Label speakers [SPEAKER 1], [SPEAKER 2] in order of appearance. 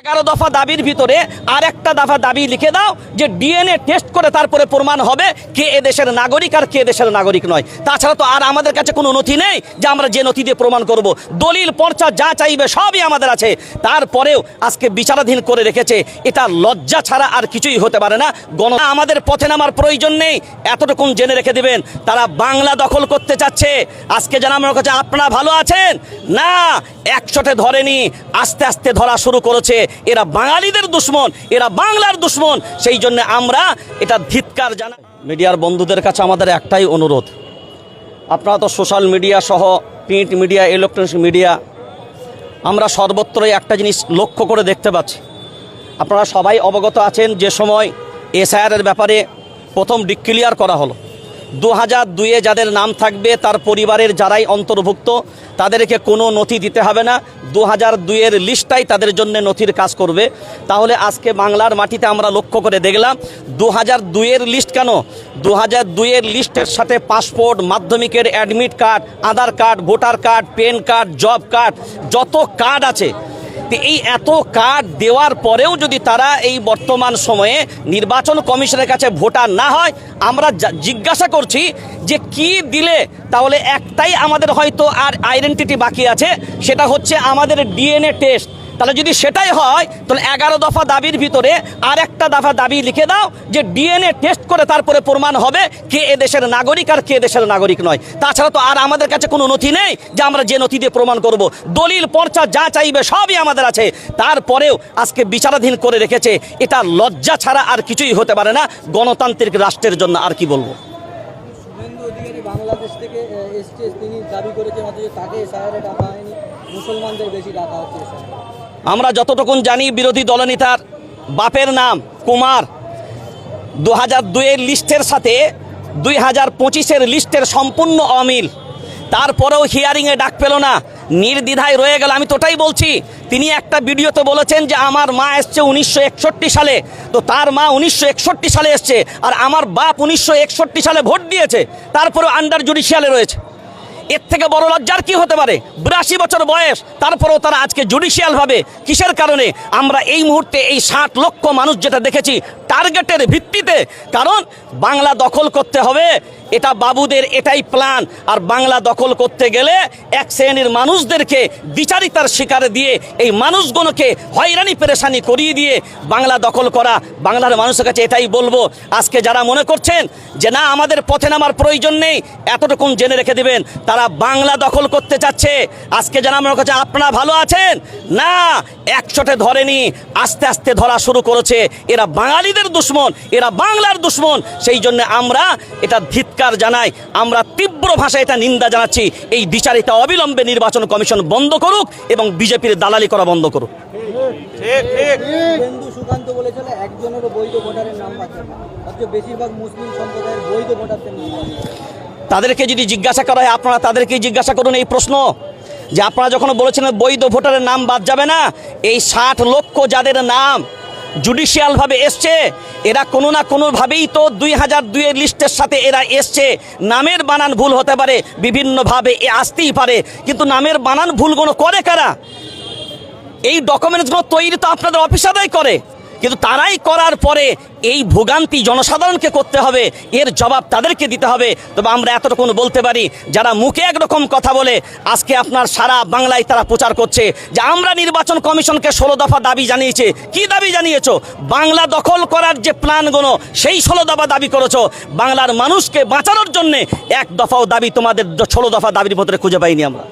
[SPEAKER 1] 11 দফা দাবির ভিতরে আর একটা দফা দাবি লিখে দাও যে ডিএনএ টেস্ট করে তারপরে প্রমাণ হবে কে এদেশের নাগরিক আর কে দেশের নাগরিক নয়। তাছাড়া তো আর আমাদের কাছে কোনো নথি নেই যে আমরা যে নথি দিয়ে প্রমাণ করব। দলিল পর্চা যা চাইবে সবই আমাদের আছে, তারপরেও আজকে বিচারাধীন করে রেখেছে। এটা লজ্জা ছাড়া আর কিছুই হতে পারে না। আমাদের পথে নামার প্রয়োজন নেই, এতটুকুন জেনে রেখে দিবেন তারা বাংলা দখল করতে চাচ্ছে। আজকে জানা আমার কাছে আপনারা ভালো আছেন না, একশোটে ধরেনি, আস্তে আস্তে ধরা শুরু করেছে। এরা বাঙালিদের দুশ্মন, এরা বাংলার দুশ্মন। সেই জন্য আমরা এটা ধিক্কার জানাই। মিডিয়ার বন্ধুদের কাছে আমাদের একটাই অনুরোধ, আপনারা তো সোশ্যাল মিডিয়া সহ প্রিন্ট মিডিয়া, ইলেকট্রনিক্স মিডিয়া, আমরা সর্বত্রই একটা জিনিস লক্ষ্য করে দেখতে পাচ্ছি। আপনারা সবাই অবগত আছেন যে সময় এসআইআরের ব্যাপারে প্রথম ডিক্লিয়ার করা হলো, 2002-এ যাদের নাম থাকবে তার পরিবারের যারাই অন্তর্ভুক্ত তাদেরকে কোনো নথি দিতে হবে না, 2002-এর লিস্টটাই তাদের জন্য নথির কাজ করবে। তাহলে আজকে বাংলার মাটিতে আমরা লক্ষ্য করে দেখলাম 2002-এর লিস্ট কেন, 2002-এর লিস্টের সাথে পাসপোর্ট, মাধ্যমিকের admit card, Aadhaar card, voter card, PAN card, job card, যত কার্ড আছে, এই এত কার্ড দেওয়ার পরেও যদি তারা এই বর্তমান সময়ে নির্বাচন কমিশনের কাছে ভোটার না হয়, আমরা জিজ্ঞাসা করছি যে কি দিলে তাহলে একটাই আমাদের হয়তো আর আইডেন্টিটি বাকি আছে, সেটা হচ্ছে আমাদের ডিএনএ টেস্ট। তাহলে যদি সেটাই হয় তাহলে 11 দফা দাবির ভিতরে আর একটা দফা দাবি লিখে দাও যে ডিএনএ টেস্ট করে তারপরে প্রমাণ হবে কে এদেশের নাগরিক আর কে দেশের নাগরিক নয়। তাছাড়া তো আর আমাদের কাছে কোনো নথি নেই যে আমরা যে নথি দিয়ে প্রমাণ করব। দলিল পর্চা যা চাইবে সবই আমাদের আছে, তারপরেও আজকে বিচারাধীন করে রেখেছে। এটা লজ্জা ছাড়া আর কিছুই হতে পারে না গণতান্ত্রিক রাষ্ট্রের জন্য। আর কি বলবো।
[SPEAKER 2] বাংলাদেশ থেকে এসছে, তিনি দাবি করেছেন অথচ তাকে এসআইআরে ডাকা হয়নি, মুসলমানদের বেশি ডাকা হচ্ছে।
[SPEAKER 1] আমরা যতটুকুন জানি বিরোধী দলনেতার বাপের নাম কুমার, 2002-এর লিস্টের সাথে 2025-এর লিস্টের সম্পূর্ণ অমিল, তারপরেও হিয়ারিংয়ে ডাক পেল না, নির্দ্বিধায় রয়ে গেল। আমি তোটাই বলছি, তিনি একটা ভিডিওতে বলেছেন যে আমার মা এসছে 1961 সালে, তো তার মা 1961 সালে এসছে আর আমার বাপ 1961 সালে ভোট দিয়েছে, তারপরেও আন্ডার জুডিশিয়ালে রয়েছে। এর থেকে বড় লজ্জার কি হতে পারে? 82 বছর বয়স, তারপরেও তারা আজকে জুডিশিয়াল ভাবে। কিসের কারণে? আমরা এই মুহূর্তে এই 60 লক্ষ মানুষ যেটা দেখেছি টার্গেটের ভিত্তিতে, কারণ বাংলা দখল করতে হবে, এটা বাবুদের এটাই প্ল্যান। আর বাংলা দখল করতে গেলে এক শ্রেণীর মানুষদেরকে বিচারিতার শিকার দিয়ে এই মানুষগুলোকে হয়রানি পেরেশানি করিয়ে দিয়ে বাংলা দখল করা। বাংলার মানুষের কাছে এটাই বলবো, আজকে যারা মনে করছেন যে না আমাদের পথে নামার প্রয়োজন নেই, এতটুকুন জেনে রেখে দিবেন তারা বাংলা দখল করতে চাচ্ছে। আজকে জানা আমার কাছে আপনারা ভালো আছেন না, একশোটে ধরেনি, আস্তে আস্তে ধরা শুরু করেছে। এরা বাঙালিদের দুশ্মন, এরা বাংলার দুশ্মন। সেই জন্য আমরা এটা ধিক্কার জানাই, আমরা তীব্র ভাষায় এটা নিন্দা জানাচ্ছি। এই বিচারিতা অবিলম্বে নির্বাচন কমিশন বন্ধ করুক এবং বিজেপির দালালি করা বন্ধ করুক।
[SPEAKER 2] সুকান্ত বলেছিল একজনেরও বৈধ ভোটারের নাম পাচ্ছে না, অথচ বেশিরভাগ মুসলিম সম্প্রদায়ের বৈধ ভোটারদের নাম।
[SPEAKER 1] তাদেরকে যদি জিজ্ঞাসা করা হয়, আপনারা তাদেরকে জিজ্ঞাসা করুন এই প্রশ্ন যে আপনারা যখন বলেছিলেন বৈধ ভোটারের নাম বাদ যাবে না, এই 60 লক্ষ যাদের নাম জুডিশিয়ালভাবে এসছে, এরা কোনো না কোনোভাবেই তো 2002-এর লিস্টের সাথে এরা এসছে। নামের বানান ভুল হতে পারে, বিভিন্নভাবে আসতেই পারে, কিন্তু নামের বানান ভুলগুলো করে কারা? এই ডকুমেন্টসগুলো তৈরি তো আপনাদের অফিসাররাই করে, কিন্তু তারাই করার পরে এই ভোগান্তি জনসাধারণকে করতে হবে, এর জবাব তাদেরকে দিতে হবে। তবে আমরা এতটুকু বলতে পারি, যারা মুখে একরকম কথা বলে আজকে আপনার সারা বাংলায় তারা প্রচার করছে যে আমরা নির্বাচন কমিশনকে 16 দফা দাবি জানিয়েছে। কি দাবি জানিয়েছো? বাংলা দখল করার যে প্ল্যানগুলো সেই 16 দফা দাবি করেছো। বাংলার মানুষকে বাঁচানোর জন্যে এক দফাও দাবি তোমাদের 16 দফা দাবির ভিতরে খুঁজে পাইনি আমরা।